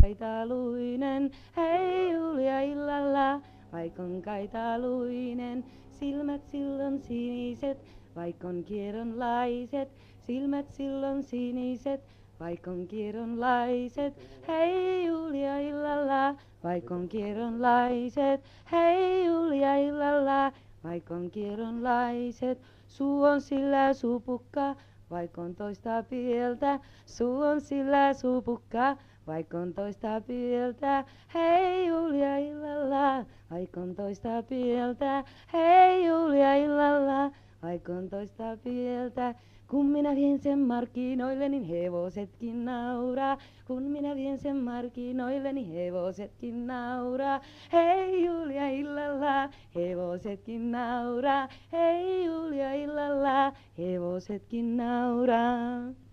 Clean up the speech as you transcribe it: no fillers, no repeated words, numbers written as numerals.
kaitaluinen, hei Julia illalla, vaikon kaitaluinen, silmät silloin siniset, vaikon kieronlaiset, silmät silloin siniset, vaikon kieronlaiset, hei Julia illalla, vaikon kieronlaiset, hei Julia illalla, vaikon kieronlaiset, suu on sillä supukka, vaikon toista pieltä, suu on sillä supukka, vaikon toista pieltä, hei Julia illalla, vaikon toista pieltä, hei Julia illalla, vaikon toista pieltä. Kun minä vien sen markkinoille, niin hevosetkin nauraa. Kun minä vien sen markkinoille, niin hevosetkin nauraa. Hei Julia illalla, hevosetkin nauraa. Hei Julia illalla, hevosetkin nauraa.